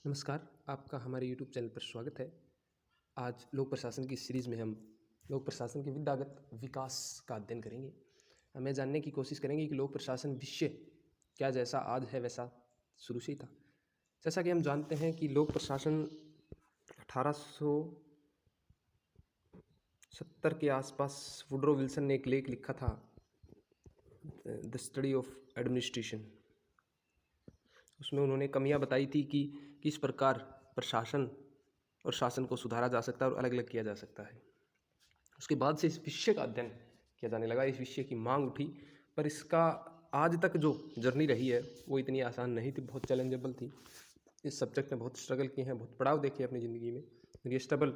नमस्कार, आपका हमारे यूट्यूब चैनल पर स्वागत है। आज लोक प्रशासन की सीरीज़ में हम लोक प्रशासन के विधागत विकास का अध्ययन करेंगे। हम यह जानने की कोशिश करेंगे कि लोक प्रशासन विषय क्या जैसा आज है वैसा शुरू से ही था। जैसा कि हम जानते हैं कि लोक प्रशासन 1870 के आसपास वुड्रो विल्सन ने एक लेख लिखा था, द स्टडी ऑफ एडमिनिस्ट्रेशन। उसमें उन्होंने कमियां बताई थी कि किस प्रकार प्रशासन और शासन को सुधारा जा सकता है और अलग अलग किया जा सकता है। उसके बाद से इस विषय का अध्ययन किया जाने लगा, इस विषय की मांग उठी, पर इसका आज तक जो जर्नी रही है वो इतनी आसान नहीं थी, बहुत चैलेंजेबल थी। इस सब्जेक्ट में बहुत स्ट्रगल किए हैं, बहुत पड़ाव देखे अपनी ज़िंदगी में। ये स्ट्रगल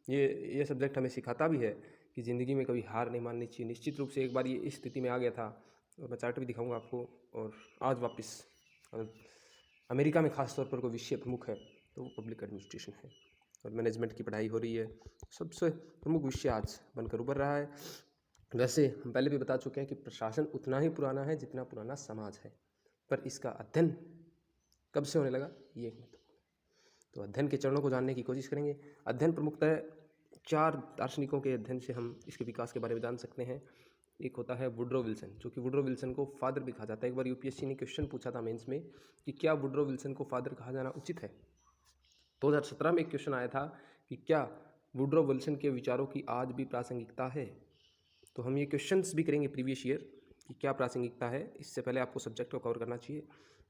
ये सब्जेक्ट हमें सिखाता भी है कि ज़िंदगी में कभी हार नहीं माननी चाहिए। निश्चित रूप से एक बार ये इस स्थिति में आ गया था, और मैं चार्ट भी दिखाऊंगा आपको। और आज वापस अमेरिका में खास तौर पर कोई विषय प्रमुख है तो वो पब्लिक एडमिनिस्ट्रेशन है, और मैनेजमेंट की पढ़ाई हो रही है। सबसे प्रमुख विषय आज बनकर उभर रहा है। वैसे हम पहले भी बता चुके हैं कि प्रशासन उतना ही पुराना है जितना पुराना समाज है, पर इसका अध्ययन कब से होने लगा ये एक महत्वपूर्ण है। तो अध्ययन के चरणों को जानने की कोशिश करेंगे। अध्ययन प्रमुखतः 4 दार्शनिकों के अध्ययन से हम इसके विकास के बारे में जान सकते हैं। एक होता है वुड्रो विल्सन, जो कि वुड्रो विल्सन को फादर भी कहा जाता है। एक बार यूपीएससी ने क्वेश्चन पूछा था मेंस में कि क्या वुड्रो विल्सन को फादर कहा जाना उचित है। 2017 में एक क्वेश्चन आया था कि क्या वुड्रो विल्सन के विचारों की आज भी प्रासंगिकता है। तो हम ये क्वेश्चंस भी करेंगे प्रीवियस ईयर कि क्या प्रासंगिकता है। इससे पहले आपको सब्जेक्ट को कवर करना चाहिए।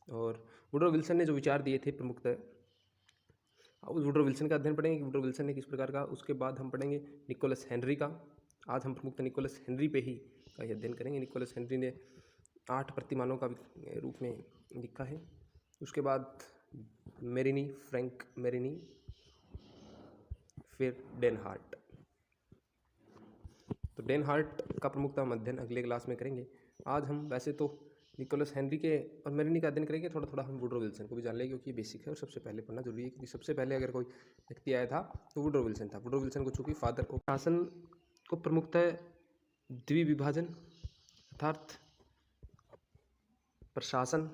और वुड्रो विल्सन ने जो विचार दिए थे प्रमुखतः, वुड्रो विल्सन का अध्ययन पढ़ेंगे कि वुड्रो विल्सन ने किस प्रकार का। उसके बाद हम पढ़ेंगे निकोलस हेनरी का। आज हम प्रमुखतः निकोलस हेनरी पे ही का ही अध्ययन करेंगे। निकोलस हेनरी ने 8 प्रतिमानों का रूप में लिखा है। उसके बाद मेरिनी, फ्रैंक मेरिनी, फिर डेनहार्ट। तो डेनहार्ट का प्रमुखतः हम अध्ययन अगले क्लास में करेंगे। आज हम वैसे तो निकोलस हेनरी के और मेरिनी का अध्ययन करेंगे। थोड़ा थोड़ा हम वुड्रो विल्सन को भी जान लेंगे, क्योंकि ये बेसिक है और सबसे पहले पढ़ना जरूरी है। क्योंकि सबसे पहले अगर कोई व्यक्ति आया था तो वुड्रो विल्सन था। वुड्रो विल्सन को चूंकि फादर ऑफ शासन को प्रमुखतः द्विविभाजन अर्थात प्रशासन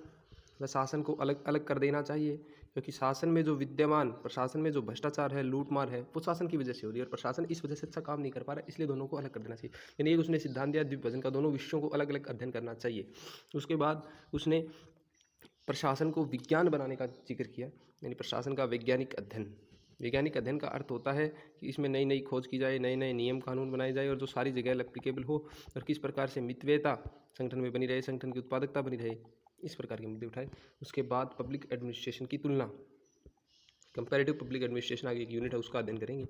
व शासन को अलग अलग कर देना चाहिए, क्योंकि शासन में जो विद्यमान प्रशासन में जो भ्रष्टाचार है, लूटमार है, वो शासन की वजह से हो रही है और प्रशासन इस वजह से अच्छा काम नहीं कर पा रहा है, इसलिए दोनों को अलग कर देना चाहिए। यानी एक उसने सिद्धांत दिया द्विविभाजन का, दोनों विषयों को अलग अलग अध्ययन करना चाहिए। उसके बाद उसने प्रशासन को विज्ञान बनाने का जिक्र किया, यानी प्रशासन का वैज्ञानिक अध्ययन। वैज्ञानिक अध्ययन का अर्थ होता है कि इसमें नई नई खोज की जाए, नए नए नियम कानून बनाए जाए और जो सारी जगह एप्लीकेबल हो, और किस प्रकार से मितव्ययता संगठन में बनी रहे, संगठन की उत्पादकता बनी रहे, इस प्रकार के मुद्दे उठाए। उसके बाद पब्लिक एडमिनिस्ट्रेशन की तुलना, कंपैरेटिव पब्लिक एडमिनिस्ट्रेशन आगे एक यूनिट है, उसका अध्ययन करेंगे।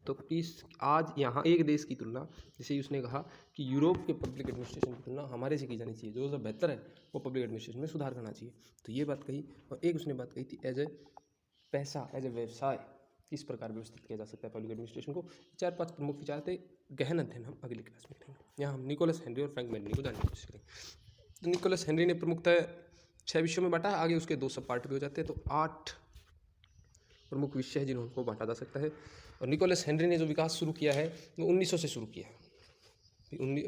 तो इस आज यहाँ एक देश की तुलना, जैसे उसने कहा कि यूरोप के पब्लिक एडमिनिस्ट्रेशन की तुलना हमारे से की जानी चाहिए, जो सब बेहतर है वो पब्लिक एडमिनिस्ट्रेशन में सुधार करना चाहिए। तो ये बात कही। और एक उसने बात कही थी एज ए पैसा, एज ए व्यवसाय किस प्रकार व्यवस्थित किया जा सकता है पब्लिक एडमिनिस्ट्रेशन को। 4-5 प्रमुख विचार थे। गहन अध्ययन हम अगली क्लास में करेंगे। यहाँ हम निकोलस हेनरी और फ्रैंक मेरिनी को जानने की कोशिश करेंगे। तो निकोलस हेनरी ने प्रमुखतः 6 विषयों में बांटा, आगे उसके 2 सब पार्ट भी हो जाते हैं। तो 8 प्रमुख विषय है जिनको बांटा जा सकता है। और निकोलस हेनरी ने जो विकास शुरू किया है वो 1900 से शुरू किया है,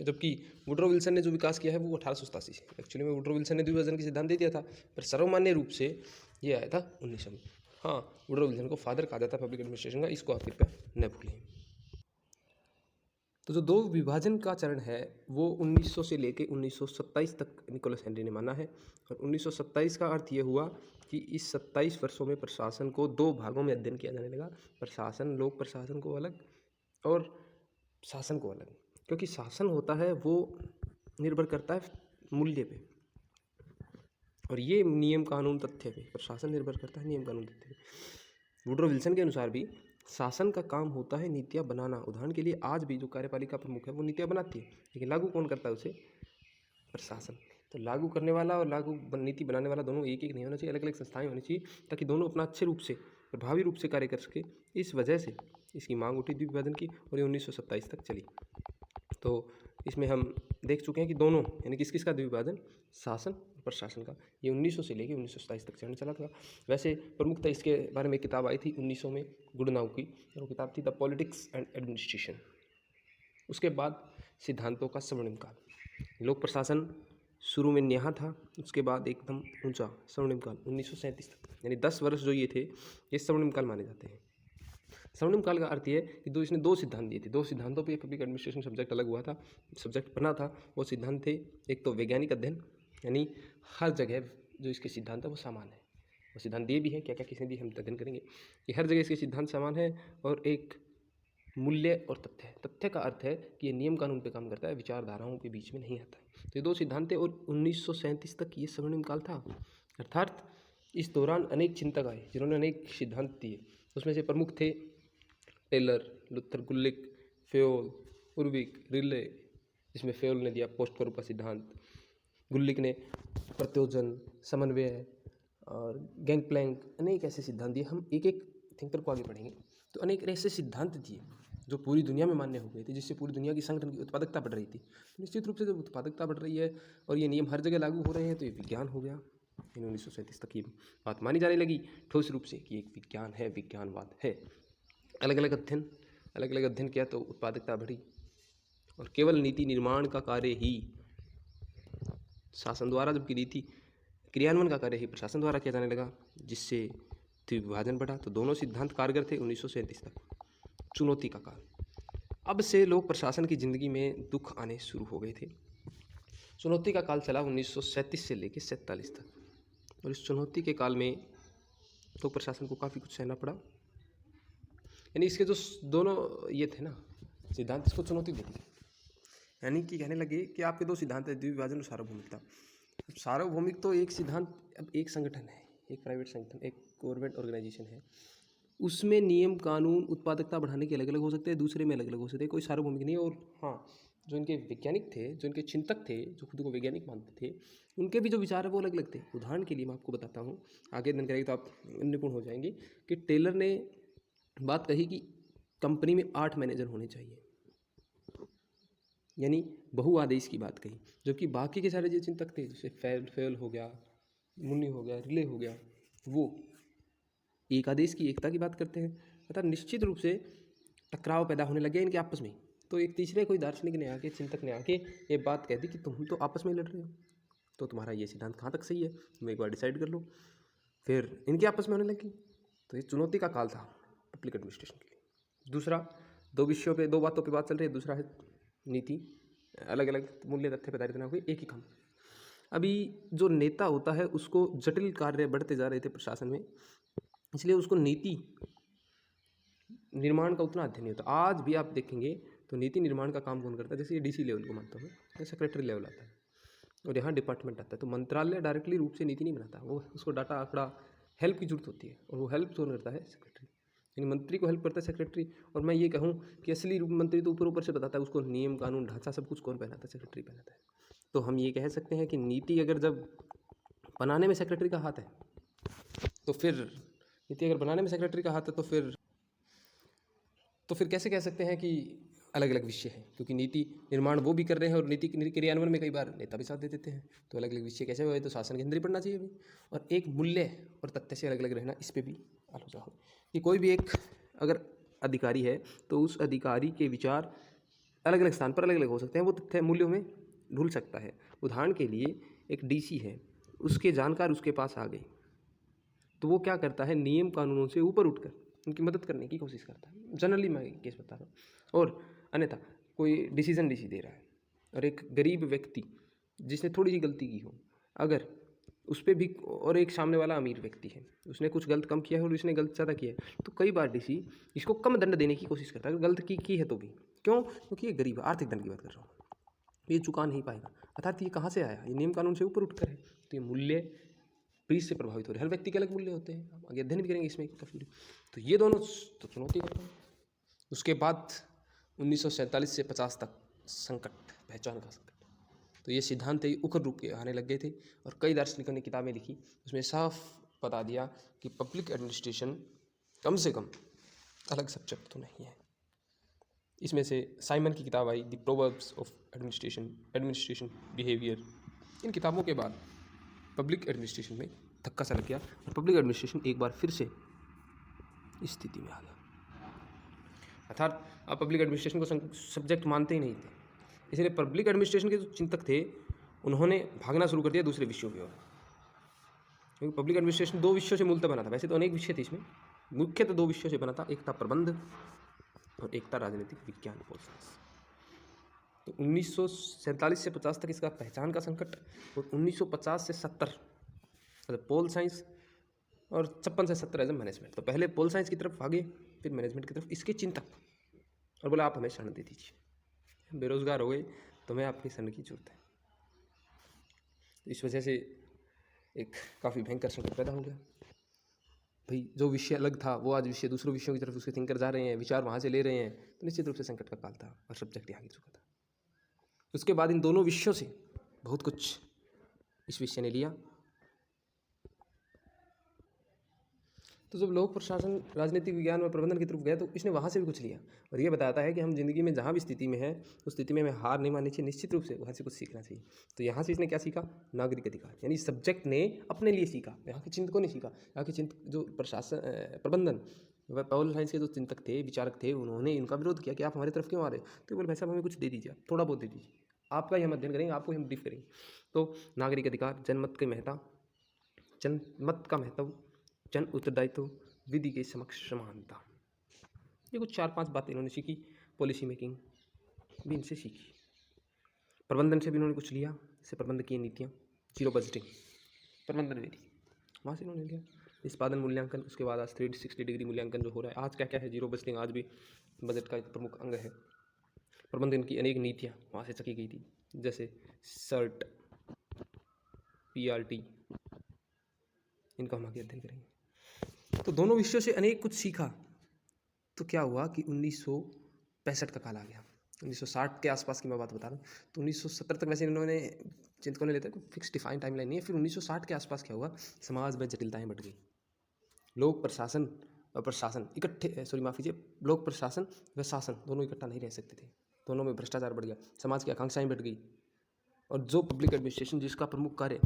जबकि वुड्रो विल्सन ने जो विकास किया है वो 1887 से। एक्चुअली में वुड्रो विल्सन ने द्विभाजन की सिद्धांत दे दिया था, पर सर्वमान्य रूप से ये आया था 1900 में। हाँ, वुड्रो विल्सन को फादर कहा जाता है पब्लिक एडमिनिस्ट्रेशन का, इसको आप कृपया न भूलें। तो जो 2 विभाजन का चरण है वो 1900 से लेकर 1927 तक निकोलस हेनरी ने माना है। और 1927 का अर्थ ये हुआ कि इस 27 वर्षों में प्रशासन को 2 भागों में अध्ययन किया जाने लगा। प्रशासन, लोक प्रशासन को अलग और शासन को अलग। क्योंकि शासन होता है वो निर्भर करता है मूल्य पे, और ये नियम कानून तथ्य पे। प्रशासन निर्भर करता है नियम कानून तथ्य पे। वुड्रो विल्सन के अनुसार भी शासन का काम होता है नीतियाँ बनाना। उदाहरण के लिए आज भी जो कार्यपालिका प्रमुख है वो नीतियाँ बनाती है, लेकिन लागू कौन करता है उसे? प्रशासन। तो लागू करने वाला और नीति बनाने वाला दोनों एक एक नहीं होना चाहिए, अलग अलग संस्थाएं होनी चाहिए, ताकि दोनों अपना अच्छे रूप से प्रभावी रूप से कार्य कर सके। इस वजह से इसकी मांग उठी द्विविभाजन की, और ये 1927 तक चली। तो इसमें हम देख चुके हैं कि दोनों, यानी किस किस का द्विविभाजन, शासन और प्रशासन का, ये 1900 से लेकर 1927 तक चलने चला था। वैसे प्रमुखतः इसके बारे में एक किताब आई थी 1900 में गुडनाउ की, और वो किताब थी द पॉलिटिक्स एंड एडमिनिस्ट्रेशन। उसके बाद सिद्धांतों का स्वर्णिम काल। लोक प्रशासन शुरू में नेहा था, उसके बाद एकदम ऊंचा स्वर्णिम काल 1937 तक, यानी 10 वर्ष जो ये थे, ये स्वर्णिम काल माने जाते हैं। स्वर्णिम काल का अर्थ ये है कि इसने 2 सिद्धांत दिए थे। 2 सिद्धांतों पे पब्लिक एडमिनिस्ट्रेशन सब्जेक्ट अलग हुआ था, सब्जेक्ट बना था। वो सिद्धांत थे, एक तो वैज्ञानिक अध्ययन, यानी हर जगह जो इसके सिद्धांत है वो समान है। वो सिद्धांत दिए भी है, क्या क्या किसने दिए हम अध्ययन करेंगे कि हर जगह इसके सिद्धांत समान है। और एक मूल्य और तथ्य। तथ्य का अर्थ है कि ये नियम कानून पे काम करता है, विचारधाराओं के बीच में नहीं आता है। तो ये 2 सिद्धांत थे और 1937 तक ये स्वर्णिम काल था। अर्थात इस दौरान अनेक चिंतक आए जिन्होंने अनेक सिद्धांत दिए। उसमें से प्रमुख थे टेलर, लुथर, गुल्लिक, फेयोल, उर्विक, रिले, जिसमें फेयोल ने दिया पोस्टफोरम का सिद्धांत, गुल्लिक ने प्रत्योजन, समन्वय और गैंगप्लैंक, अनेक ऐसे सिद्धांत दिए। हम एक एक थिंकर को आगे पढ़ेंगे। तो अनेक ऐसे सिद्धांत दिए जो पूरी दुनिया में मान्य हो गए थे, जिससे पूरी दुनिया की संगठन की उत्पादकता बढ़ रही थी। निश्चित रूप से जब उत्पादकता बढ़ रही है और ये नियम हर जगह लागू हो रहे हैं तो ये विज्ञान हो गया। 1937 तक ये बात मानी जाने लगी ठोस रूप से कि एक विज्ञान है, विज्ञानवाद है। अलग अलग अध्ययन किया तो उत्पादकता बढ़ी और केवल नीति निर्माण का कार्य ही शासन द्वारा, जबकि नीति क्रियान्वयन का कार्य ही प्रशासन द्वारा किया जाने लगा, जिससे विभाजन बढ़ा। तो दोनों सिद्धांत कारगर थे 1937 तक। चुनौती का काल, अब से लोक प्रशासन की जिंदगी में दुख आने शुरू हो गए थे। चुनौती का काल चला 1937 से लेकर 47 तक और इस चुनौती के काल में लोक प्रशासन को काफ़ी कुछ सहना पड़ा। यानी इसके जो दोनों ये थे ना सिद्धांत, इसको चुनौती दी थी। यानी कि कहने लगे कि आपके 2 सिद्धांत है, द्विविभाजन और सार्वभौमिकता। अब सार्वभौमिक तो एक सिद्धांत, अब एक संगठन है, एक प्राइवेट संगठन, एक गवर्नमेंट ऑर्गेनाइजेशन है, उसमें नियम कानून उत्पादकता बढ़ाने के अलग अलग हो सकते हैं, दूसरे में अलग अलग हो सकते हैं, कोई सार्वभौमिक नहीं है। और हाँ, जो इनके वैज्ञानिक थे, जो इनके चिंतक थे, जो खुद को वैज्ञानिक मानते थे, उनके भी जो विचार है वो अलग अलग थे। उदाहरण के लिए मैं आपको बताता हूँ, आगे अध्ययन करेंगे तो आप निपुण हो जाएंगे कि टेलर ने बात कही कि कंपनी में 8 मैनेजर होने चाहिए, यानी बहुआदेश की बात कही। जबकि बाकी के सारे जो चिंतक थे, जैसे फेल हो गया, मुन्नी हो गया, रिले हो गया, वो एक आदेश की एकता की बात करते हैं। अर्थात निश्चित रूप से टकराव पैदा होने लगे इनके आपस में। तो एक तीसरे कोई दार्शनिक ने आके, चिंतक ने आके ये बात कह दी कि तुम तो आपस में लड़ रहे हो, तो तुम्हारा ये सिद्धांत कहाँ तक सही है, तुम एक बार डिसाइड कर लो। फिर इनके आपस में होने लगी। तो ये चुनौती का काल था पब्लिक एडमिनिस्ट्रेशन के लिए। दूसरा, 2 विषयों पे, 2 बातों पे बात चल रही है। दूसरा है नीति, अलग अलग मूल्य तथ्य पे आधारित ना हुए एक ही काम। अभी जो नेता होता है उसको जटिल कार्य बढ़ते जा रहे थे प्रशासन में, इसलिए उसको नीति निर्माण का उतना अध्ययन नहीं होता। आज भी आप देखेंगे तो नीति निर्माण का काम कौन करता है, जैसे ये DC लेवल को मानता हूँ, तो सेक्रेटरी लेवल आता है और यहाँ डिपार्टमेंट आता है। तो मंत्रालय डायरेक्टली रूप से नीति नहीं बनाता, वो उसको डाटा आंकड़ा हेल्प की जरूरत होती है, और वो हेल्प कौन करता है, सेक्रेटरी। यानी मंत्री को हेल्प करता है सेक्रेटरी। और मैं ये कहूँ कि असली रूप मंत्री तो ऊपर ऊपर से बताता है, उसको नियम कानून ढांचा सब कुछ कौन पहनाता है, सेक्रेटरी पहनाता है। तो हम ये कह सकते हैं कि नीति अगर जब बनाने में सेक्रेटरी का हाथ है, तो फिर नीति अगर बनाने में सेक्रेटरी का हाथ है, तो फिर कैसे कह सकते हैं कि अलग अलग विषय हैं, क्योंकि नीति निर्माण वो भी कर रहे हैं और नीति क्रियान्वयन में कई बार नेता भी साथ दे देते हैं। तो अलग अलग विषय कैसे हुए, तो शासन के अंदर ही पढ़ना चाहिए भी। और एक मूल्य और तथ्य से अलग अलग रहना, इस पर भी आलोचना हो कि कोई भी एक अगर अधिकारी है तो उस अधिकारी के विचार अलग अलग स्थान पर अलग अलग हो सकते हैं, वो तथ्य मूल्यों में ढुल सकता है। उदाहरण के लिए एक DC है, उसके जानकार उसके पास आ गए, तो वो क्या करता है, नियम कानूनों से ऊपर उठकर उनकी मदद करने की कोशिश करता है। जनरली मैं केस बता रहा हूँ। और अन्यथा कोई डिसीजन DC दे रहा है और एक गरीब व्यक्ति जिसने थोड़ी सी गलती की हो, अगर उस पर भी, और एक सामने वाला अमीर व्यक्ति है, उसने कुछ गलत कम किया है और उसने गलत ज़्यादा किया है, तो कई बार DC इसको कम दंड देने की कोशिश करता है अगर गलत की है तो भी। क्यों? क्योंकि ये गरीब है, आर्थिक दंड की बात कर रहा हूँ, ये चुका नहीं पाएगा। अर्थात ये कहाँ से आया, ये नियम कानून से ऊपर उठकर है। तो ये मूल्य प्रीत से प्रभावित हो रहे हैं। हर व्यक्ति के अलग मूल्य होते हैं, हम आगे अध्ययन भी करेंगे इसमें काफी। तो ये दोनों तो चुनौती करते हैं। उसके बाद 1947 से 50 तक संकट, पहचान का संकट। तो ये सिद्धांत उखड़ रूप के आने लग गए थे और कई दार्शनिकों ने किताबें लिखी, उसमें साफ बता दिया कि पब्लिक एडमिनिस्ट्रेशन कम से कम अलग सब्जेक्ट तो नहीं है। इसमें से साइमन की किताब आई, the proverbs of administration behaviour. इन किताबों के बाद पब्लिक एडमिनिस्ट्रेशन में धक्का सा लग गया और पब्लिक एडमिनिस्ट्रेशन एक बार फिर से इस स्थिति में आ गया। अर्थात आप पब्लिक एडमिनिस्ट्रेशन को सब्जेक्ट मानते ही नहीं थे, इसलिए पब्लिक एडमिनिस्ट्रेशन के जो चिंतक थे उन्होंने भागना शुरू कर दिया दूसरे विषयों की ओर, क्योंकि पब्लिक एडमिनिस्ट्रेशन 2 विषयों से मूलतः बना था। वैसे तो अनेक विषय थे इसमें, मुख्यतः 2 विषयों से बना था, एक था प्रबंध और एक था राजनीतिक विज्ञान पोल साइंस। तो 1947 से 50 तक इसका पहचान का संकट, और 1950 से 70 मतलब पोल साइंस, और 56 से 70 एज ए मैनेजमेंट। तो पहले पोल साइंस की तरफ भागे, फिर मैनेजमेंट की तरफ इसके चिंतक, और बोला आप हमें शरण दे दीजिए, बेरोजगार हो गए, तुम्हें आपकी शरण की जरूरत है। इस वजह से एक काफ़ी भयंकर संकट पैदा हो गया। भाई जो विषय अलग था वो आज विषय दूसरों विषयों की तरफ उसके थिंकर जा रहे हैं, विचार वहाँ से ले रहे हैं, तो निश्चित रूप से संकट का काल था और सब्जेक्ट यहाँ गिर चुका था। उसके बाद इन दोनों विषयों से बहुत कुछ इस विषय ने लिया। तो जब लोक प्रशासन राजनीतिक विज्ञान और प्रबंधन की तरफ गया तो इसने वहाँ से भी कुछ लिया, और ये बताता है कि हम जिंदगी में जहाँ भी स्थिति में है उस स्थिति में हमें हार नहीं माननी चाहिए, निश्चित रूप से वहाँ से कुछ सीखना चाहिए। तो यहाँ से इसने क्या सीखा? नागरिक अधिकार, यानी सब्जेक्ट ने अपने लिए सीखा, यहाँ के चिंतकों ने सीखा। यहाँ के चिंतक जो प्रशासन प्रबंधन वह पोल साइंस के जो चिंतक थे, विचारक थे, उन्होंने इनका विरोध किया कि आप हमारी तरफ क्यों आ रहे? तो बोले भाई साहब हमें कुछ दे दीजिए, थोड़ा बहुत दे दीजिए, आपका ही हम अध्ययन करेंगे, आपको हम ब्रीफ करेंगे। तो नागरिक अधिकार, जनमत के महत्व, जनमत का महत्व, जन उत्तरदायित्व, विधि के समक्ष समानता, ये कुछ 4-5 बातें इन्होंने सीखी। पॉलिसी मेकिंग भी इनसे सीखी। प्रबंधन से भी इन्होंने कुछ लिया, जैसे प्रबंध की नीतियाँ, जीरो बजटिंग, प्रबंधन विधि, वहाँ से इन्होंने लिया। निष्पादन मूल्यांकन, उसके बाद आज 360 डिग्री मूल्यांकन जो हो रहा है, आज क्या क्या है, जीरो बजटिंग आज भी बजट का एक प्रमुख अंग है। प्रबंधन की अनेक नीतियाँ वहाँ से चकी गई थी, जैसे सर्ट, PRT, इनका हम आगे अध्ययन करेंगे। तो दोनों विषयों से अनेक कुछ सीखा। तो क्या हुआ कि 1965 का काल आ गया। 1960 के आसपास की मैं बात बता रहा हूँ। तो 1970 तक वैसे इन्होंने चिंतकों ने लेते हैं, फिक्स डिफाइन टाइम लाइन नहीं है। फिर 1960 के आसपास क्या हुआ, समाज में जटिलताएं बढ़ गई। लोक प्रशासन और प्रशासन इकट्ठे, लोक प्रशासन व शासन दोनों इकट्ठा नहीं रह सकते थे, दोनों में भ्रष्टाचार बढ़ गया, समाज की आकांक्षाएं बढ़ गई। और जो पब्लिक एडमिनिस्ट्रेशन जिसका प्रमुख कार्य,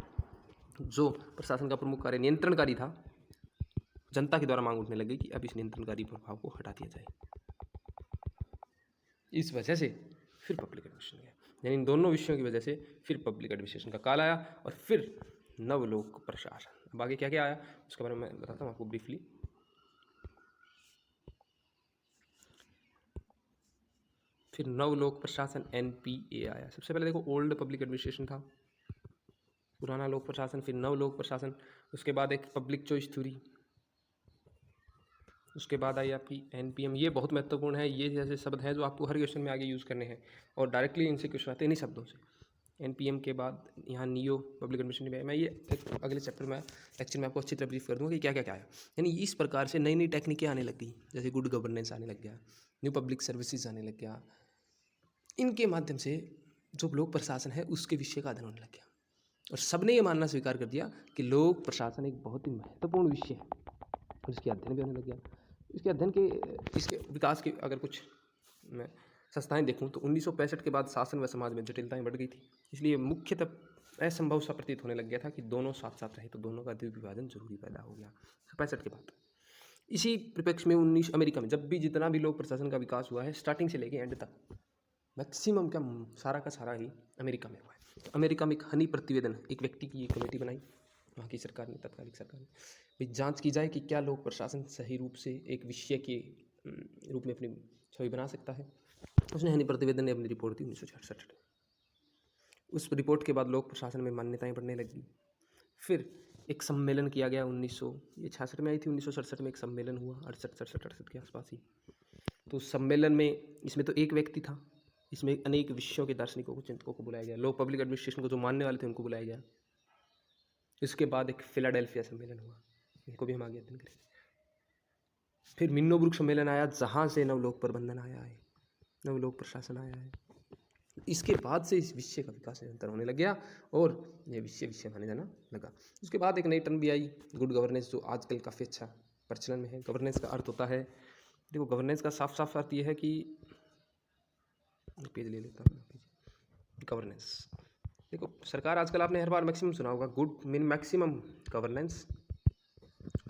जो प्रशासन का प्रमुख कार्य नियंत्रणकारी था, जनता के द्वारा मांग उठने लगी कि अब इस नियंत्रणकारी प्रभाव को हटा दिया जाए। इस वजह से फिर पब्लिक एडमिनिस्ट्रेशन गया, यानी इन दोनों विषयों की वजह से फिर पब्लिक एडमिनिस्ट्रेशन का काल आया, और फिर नवलोक प्रशासन। अब आगे क्या क्या आया उसके बारे में मैं बताता हूँ आपको ब्रीफली। फिर नवलोक प्रशासन NPA आया। सबसे पहले देखो ओल्ड पब्लिक एडमिनिस्ट्रेशन था, पुराना लोक प्रशासन, फिर नवलोक प्रशासन। उसके बाद एक पब्लिक चॉइस थ्योरी, उसके बाद आई आपकी NPM। ये बहुत महत्वपूर्ण है, ये जैसे शब्द हैं जो आपको हर क्वेश्चन में आगे यूज़ करने हैं, और डायरेक्टली इनसे क्वेश्चन आते हैं इन्हीं शब्दों से। NPM के बाद यहाँ नियो पब्लिक एडमिनिस्ट्रेशन में, मैं ये अगले चैप्टर में लेक्चर में आपको अच्छी तरह ब्रीफ कर दूँगा कि क्या क्या क्या है। यानी इस प्रकार से नई नई टेक्निकें आने लग गई, जैसे गुड गवर्नेंस आने लग गया, न्यू पब्लिक सर्विसेज आने लग गया। इनके माध्यम से जो लोक प्रशासन है उसके विषय का अध्ययन होने लग गया, और सबने ये मानना स्वीकार कर दिया कि लोक प्रशासन एक बहुत ही महत्वपूर्ण विषय है, और इसके अध्ययन भी होने लग गया। इसके अध्ययन के, इसके विकास के अगर कुछ मैं संस्थाएं देखूं तो 1965 के बाद शासन व समाज में जटिलताएं बढ़ गई थी, इसलिए मुख्यतः असंभव सा प्रतीत होने लग गया था कि दोनों साथ साथ रहे, तो दोनों का द्विविभाजन जरूरी पैदा हो गया 65 के बाद। इसी परिप्रेक्ष्य में अमेरिका में जब भी जितना भी लोक प्रशासन का विकास हुआ है, स्टार्टिंग से लेके एंड तक मैक्सिमम क्या सारा का सारा ही अमेरिका में हुआ है। तो अमेरिका में एक हनी प्रतिवेदन, एक व्यक्ति की एक कमेटी बनाई वहाँ की सरकार ने, तत्कालिक सरकार ने, भी जांच की जाए कि क्या लोक प्रशासन सही रूप से एक विषय के रूप में अपनी छवि बना सकता है। उसने हनी प्रतिवेदन ने अपनी रिपोर्ट दी 1966 में। उस रिपोर्ट के बाद लोक प्रशासन में मान्यताएं बढ़ने लगी। फिर एक सम्मेलन किया गया 1966 में आई थी, 1967 में एक सम्मेलन हुआ, 68 के आसपास ही। तो उस सम्मेलन में, इसमें तो एक व्यक्ति था, इसमें अनेक विषयों के दार्शनिकों को, चिंतकों को बुलाया गया, लोक पब्लिक एडमिनिस्ट्रेशन को जो मानने वाले थे उनको बुलाया गया। इसके बाद एक फिलाडेल्फिया सम्मेलन हुआ, इनको भी हम आगे अध्ययन करेंगे। फिर मिन्नोब्रुक सम्मेलन आया, जहाँ से नवलोक प्रबंधन आया है, नवलोक प्रशासन आया है। इसके बाद से इस विषय का विकास निरंतर होने लग गया, और ये विषय माने जाना लगा। उसके बाद एक नई टर्म भी आई, गुड गवर्नेंस, जो आजकल काफ़ी अच्छा प्रचलन में है। गवर्नेंस का अर्थ होता है, देखो गवर्नेंस का साफ साफ अर्थ ये है कि, पेज ले लेता हूँ, गवर्नेंस देखो, सरकार आजकल आपने हर बार मैक्सिमम सुना होगा, गुड मैक्सिमम गवर्नेंस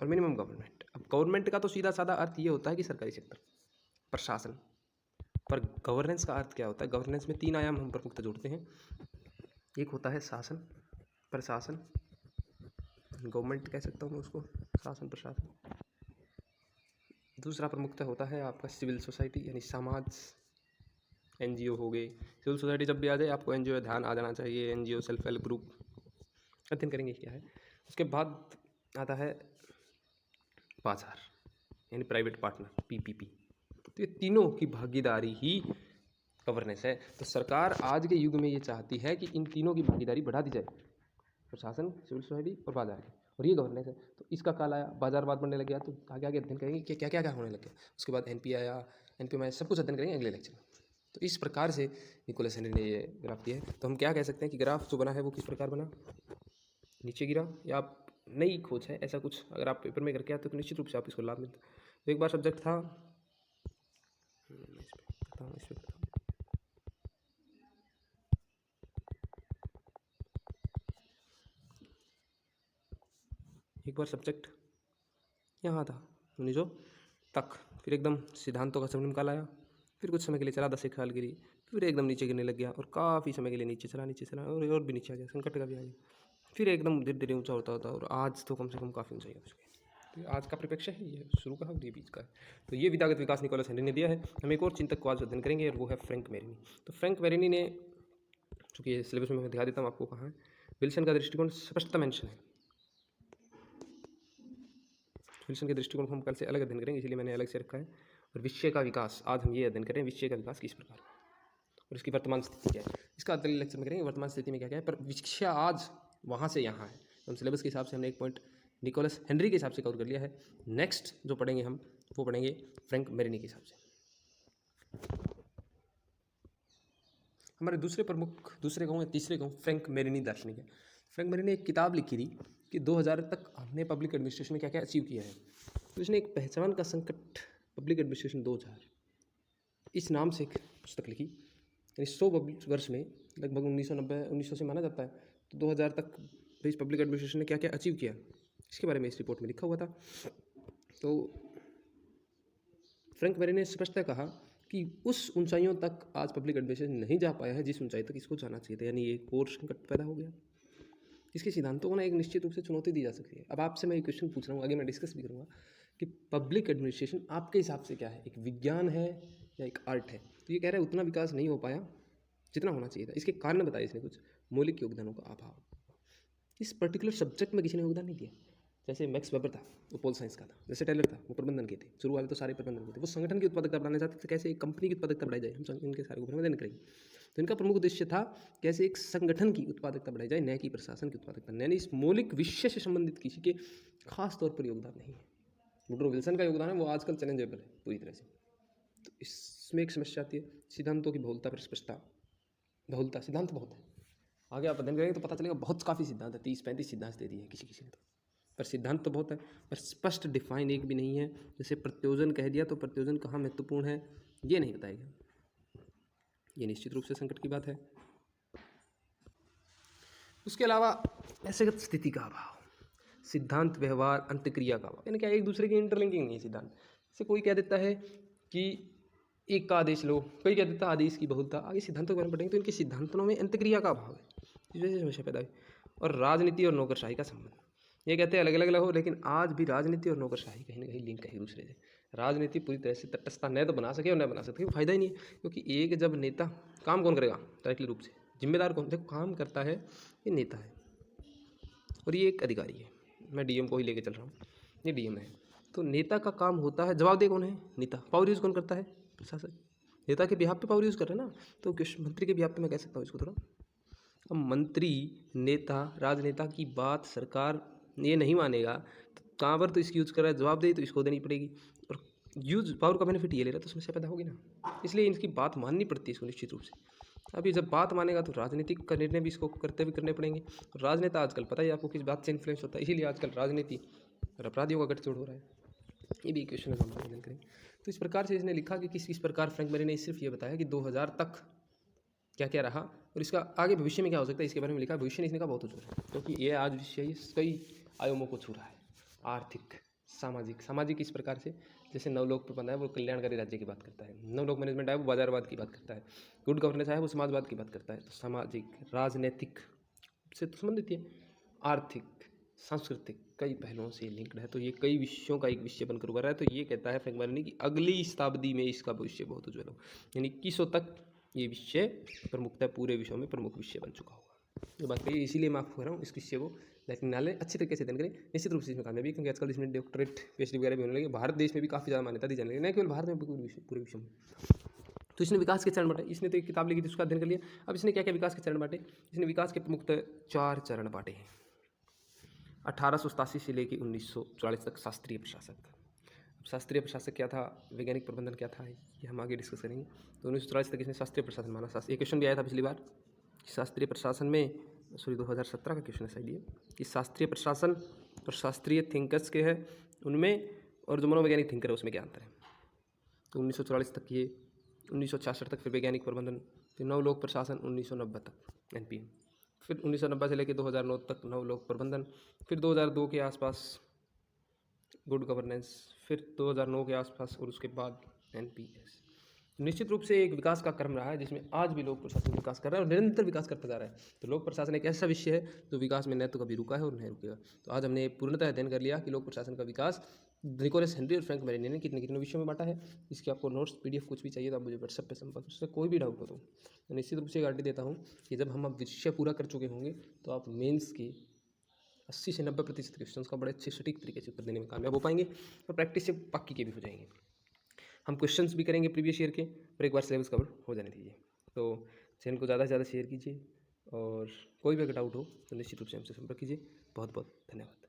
और मिनिमम गवर्नमेंट। अब गवर्नमेंट का तो सीधा साधा अर्थ ये होता है कि सरकारी सेक्टर, प्रशासन, पर गवर्नेंस का अर्थ क्या होता है? गवर्नेंस में 3 आयाम हम प्रमुखतः जोड़ते हैं। एक होता है शासन प्रशासन, गवर्नमेंट कह सकता हूँ मैं उसको, शासन प्रशासन। दूसरा प्रमुखतः होता है आपका सिविल सोसाइटी यानी समाज, एनजीओ हो गए। सिविल सोसाइटी जब भी आ जाए आपको एनजीओ ध्यान आ जाना चाहिए, एनजीओ सेल्फ हेल्प ग्रुप, अध्ययन करेंगे क्या है। उसके बाद आता है बाजार यानी प्राइवेट पार्टनर, पीपीपी। तो ये तीनों की भागीदारी ही गवर्नेंस है। तो सरकार आज के युग में ये चाहती है कि इन तीनों की भागीदारी बढ़ा दी जाए, प्रशासन, सिविल सोसाइटी और बाजार की, और ये गवर्नेंस है। तो इसका काल आया, बाजारवाद बढ़ने लग गया, तो आगे आगे अध्ययन करेंगे कि क्या क्या क्या होने लग गया। उसके बाद एनपी आया, एनपी में सब कुछ अध्ययन करेंगे अगले लेक्चर में। तो इस प्रकार से निकोलस हेनरी ने ये ग्राफ दिया है। तो हम क्या कह सकते हैं कि ग्राफ जो बना है वो किस प्रकार बना, नीचे गिरा, या आप नई खोज है ऐसा कुछ अगर आप पेपर में करके आते तो निश्चित रूप से आप इसको लाभ मिलता। तो एक बार सब्जेक्ट था, एक बार सब्जेक्ट यहाँ था 1900 तक, फिर एकदम सिद्धांतों का समूह निकाल आया, फिर कुछ समय के लिए चला 10 एक साल के लिए, फिर एकदम नीचे गिरने लग गया और काफ़ी समय के लिए नीचे चला और भी नीचे आ गया, संकट का भी आ गया, फिर एकदम धीरे धीरे ऊंचा होता होता और आज तो कम से कम काफ़ी ऊंचाई हो चुकी है। तो आज का परिप्रेक्ष्य है, ये शुरू का है और ये बीच का है। तो ये विधागत विकास निकोलस हेनरी ने दिया है। हम एक और चिंतक को आज अध्ययन करेंगे और वो है फ्रैंक मेरिनी। तो फ्रैंक मेरिनी ने, चूँकि सिलेबस में मैं दिखा देता हूँ आपको कहाँ है, विल्सन का दृष्टिकोण स्पष्टता मेंशन है। विल्सन के दृष्टिकोण को हम कल से अलग अध्ययन करेंगे, इसलिए मैंने अलग से रखा है। और विषय का विकास आज हम ये अध्ययन करें, विषय का विकास किस प्रकार और इसकी वर्तमान स्थिति क्या है, इसका अगले लेक्चर में करेंगे वर्तमान स्थिति में क्या क्या है। पर विषय आज वहाँ से यहाँ है। हम सिलेबस के हिसाब से हमने एक पॉइंट निकोलस हेनरी के हिसाब से कवर कर लिया है। नेक्स्ट जो पढ़ेंगे हम वो पढ़ेंगे फ्रैंक मेरिनी के हिसाब से। हमारे दूसरे कहूँ या तीसरे कहूँ फ्रैंक मेरिनी दार्शनिक है। फ्रैंक मेरिनी ने एक किताब लिखी थी कि 2000 तक हमने पब्लिक एडमिनिस्ट्रेशन में क्या क्या अचीव किया है। तो इसने एक पहचान का संकट पब्लिक एडमिनिस्ट्रेशन 2000 इस नाम से एक पुस्तक लिखी। यानी 100 वर्ष में लगभग 1990 से माना जाता है, तो 2000 तक इस पब्लिक एडमिनिस्ट्रेशन ने क्या क्या अचीव किया इसके बारे में इस रिपोर्ट में लिखा हुआ था। तो फ्रैंक मेरिनी ने स्पष्टतः कहा कि उस ऊंचाइयों तक आज पब्लिक एडमिनिस्ट्रेशन नहीं जा पाया है जिस ऊंचाई तक इसको जाना चाहिए था। यानी ये कोर संकट पैदा हो गया। इसके सिद्धांतों को ना एक निश्चित रूप से चुनौती दी जा सकती है। अब आपसे मैं एक क्वेश्चन पूछ रहा हूँ, आगे मैं डिस्कस भी करूँगा कि पब्लिक एडमिनिस्ट्रेशन आपके हिसाब से क्या है, एक विज्ञान है या एक आर्ट है। तो ये कह रहा है उतना विकास नहीं हो पाया जितना होना चाहिए था। इसके कारण बताए इसने कुछ मौलिक योगदानों का अभाव। इस पर्टिकुलर सब्जेक्ट में किसी ने योगदान नहीं दिया। जैसे मैक्स वेबर था वो पोल साइंस का था, जैसे टेलर था वो प्रबंधन के थे, शुरू वाले तो सारे प्रबंधन के थे। वो संगठन की उत्पादकता बढ़ाना चाहते थे, कैसे एक कंपनी की उत्पादकता बढ़ाई जाए, हम इनके सारे ऊपर में अध्ययन करेंगे। तो इनका प्रमुख उद्देश्य था कैसे एक संगठन की उत्पादकता बढ़ाई जाए, न कि प्रशासन की उत्पादकता। यानी इस मौलिक विषय से संबंधित किसी के खास तौर पर योगदान नहीं है। वुडरो विल्सन का योगदान है वो आजकल चैलेंजेबल है पूरी तरह से। तो इसमें एक समस्या आती है सिद्धांतों की बहुलता पर स्पष्टता। बहुलता सिद्धांत बहुत है, आगे आप अध्ययन करेंगे तो पता चलेगा बहुत काफ़ी सिद्धांत है, 30-35 सिद्धांत दे दिए हैं किसी किसी ने। तो पर सिद्धांत तो बहुत है, पर स्पष्ट डिफाइन एक भी नहीं है। जैसे प्रत्योजन कह दिया तो प्रत्योजन कहाँ महत्वपूर्ण है ये नहीं बताएगा। ये निश्चित रूप से संकट की बात है। उसके अलावा ऐसेगत स्थिति का अभाव, सिद्धांत व्यवहार अंतक्रिया का अभाव, यानी क्या एक दूसरे की इंटरलिंकिंग नहीं है सिद्धांत। जैसे कोई कह देता है कि एक का आदेश लो, कोई कह देता है आदेश की बहुलता। आगे सिद्धांतों के बारे में पढ़ेंगे तो इनके सिद्धांतों में अंतक्रिया का अभाव है, इस वजह से समस्या पैदा हुई। और राजनीति और नौकरशाही का संबंध, ये कहते हैं अलग अलग हो, लेकिन आज भी राजनीति और नौकरशाही कहीं ना कहीं लिंक है एक दूसरे से। राजनीति पूरी तरह से तटस्थता न तो बना सके और न बना सकते, फायदा ही नहीं है। क्योंकि एक जब नेता, काम कौन करेगा डायरेक्टली रूप से, जिम्मेदार कौन, देखो काम करता है ये नेता है और ये एक अधिकारी है। मैं डीएम को ही लेके चल रहा हूँ, ये डीएम है। तो नेता का काम होता है, जवाबदेह कौन है, नेता। पावर यूज़ कौन करता है, प्रशासक। नेता के बिहाफ पे पावर यूज़ कर रहे हैं ना, तो मंत्री के बिहाफ पे मैं कह सकता हूँ इसको थोड़ा। अब मंत्री, नेता, राजनेता की बात सरकार ये नहीं मानेगा तो कहाँ पर तो इसकी यूज़ कर रहा है, जवाबदेही तो इसको देनी पड़ेगी और यूज पावर का बेनिफिट ये ले रहा है, तो समस्या पैदा होगी ना। इसलिए इनकी बात माननी पड़ती है इसको निश्चित रूप से। अभी जब बात मानेगा तो राजनीतिक का निर्णय भी इसको करते हुए करने पड़ेंगे। और राजनेता आजकल पता ही आपको किस बात से इन्फ्लुएंस होता है, इसीलिए आजकल राजनीति और अपराधियों का गठजोड़ हो रहा है। ये भी क्वेश्चन है, हम अध्ययन करेंगे। तो इस प्रकार से इसने लिखा कि किस प्रकार फ्रैंक मेरिनी ने सिर्फ ये बताया कि 2000 तक क्या क्या रहा और इसका आगे भविष्य में क्या हो सकता है इसके बारे में लिखा। भविष्य ने इसने कहा बहुत ऊँचा है, क्योंकि ये आज विषय कई आयामों को छू रहा है। आर्थिक, सामाजिक, सामाजिक इस प्रकार से जैसे नवलोक प्रबंध है वो कल्याणकारी राज्य की बात करता है, नवलोक मैनेजमेंट है वो बाजारवाद की बात करता है, गुड गवर्नेंस है वो समाजवाद की बात करता है। तो सामाजिक, राजनैतिक से तो संबंधित है, आर्थिक, सांस्कृतिक कई पहलुओं से लिंक्ड है। तो ये कई विषयों का एक विषय बनकर उभर रहा है। तो ये कहता है फ्रैंक बार्नी कि अगली शताब्दी में इसका भविष्य बहुत उज्जवल हो, यानी 2100 तक ये विषय प्रमुखतः पूरे विषयों में प्रमुख विषय बन चुका होगा। ये बात कही, इसीलिए मैं आपको कह रहा हूँ इस विषय को लेकिन नाले अच्छी तरीके से अध्ययन करें, निश्चित रूप से इसमें कामयाबी, क्योंकि आजकल इसमें डॉक्टरेट पीएचडी वगैरह भी होने लगे, भारत देश में भी काफ़ी ज़्यादा मान्यता दी जाने लगी, न केवल भारत में पूरे विश्व में। तो इसने विकास के चरण बांटे, इसने तो एक किताब लिखी थी उसका अध्ययन कर लिया। अब इसने क्या क्या विकास के चरण बांटे, इसने विकास के प्रमुखतः 4 चरण बांटे हैं। 1887 से लेकर 1944 तक शास्त्रीय प्रशासक। शास्त्रीय प्रशासक क्या था, वैज्ञानिक प्रबंधन क्या था, ये हम आगे डिस्कस करेंगे। तो 1944 तक इसने शास्त्रीय प्रशासन माना। ये क्वेश्चन भी आया था पिछली बार, शास्त्रीय प्रशासन में 2017 का क्वेश्चन है शायद ये, कि शास्त्रीय प्रशासन और शास्त्रीय थिंकर्स के हैं उनमें और जो मनोवैज्ञानिक थिंकर है उसमें क्या अंतर है। तो 1944 तक ये, 1966 तक फिर वैज्ञानिक प्रबंधन, फिर नवलोक प्रशासन 1990 तक एनपीएम, फिर 1990 से लेकर 2009 तक नवलोक प्रबंधन, फिर 2002 के आसपास गुड गवर्नेंस, फिर 2009 के आसपास और उसके बाद एनपीएस। निश्चित रूप से एक विकास का क्रम रहा है जिसमें आज भी लोक प्रशासन विकास कर रहा है और निरंतर विकास करता जा रहा है। तो लोक प्रशासन एक ऐसा विषय है जो विकास में न तो कभी रुका है और नहीं रुकेगा। तो आज हमने पूर्णतः अध्ययन कर लिया कि लोक प्रशासन का विकास निकोलस हेनरी और फ्रैंक बार्नी ने कितने कितने विषयों में बांटा है। इसके आपको नोट्स पीडीएफ कुछ भी चाहिए तो आप मुझे व्हाट्सएप पे संपर्क, उससे कोई भी डाउट हो तो निश्चित रूप से गारंटी देता हूँ कि जब हम अब विषय पूरा कर चुके होंगे तो आप मेंस के 80 से 90% क्वेश्चंस का बड़े अच्छे सटीक तरीके से उत्तर देने में कामयाब हो पाएंगे और प्रैक्टिस से पक्की के भी हो जाएंगे। हम क्वेश्चंस भी करेंगे प्रीवियस ईयर के, और एक बार सिलेबस कवर हो जाने दीजिए। तो चैनल को ज़्यादा से ज़्यादा शेयर कीजिए और कोई भी अगर डाउट हो तो निश्चित रूप से हमसे संपर्क कीजिए। बहुत बहुत धन्यवाद।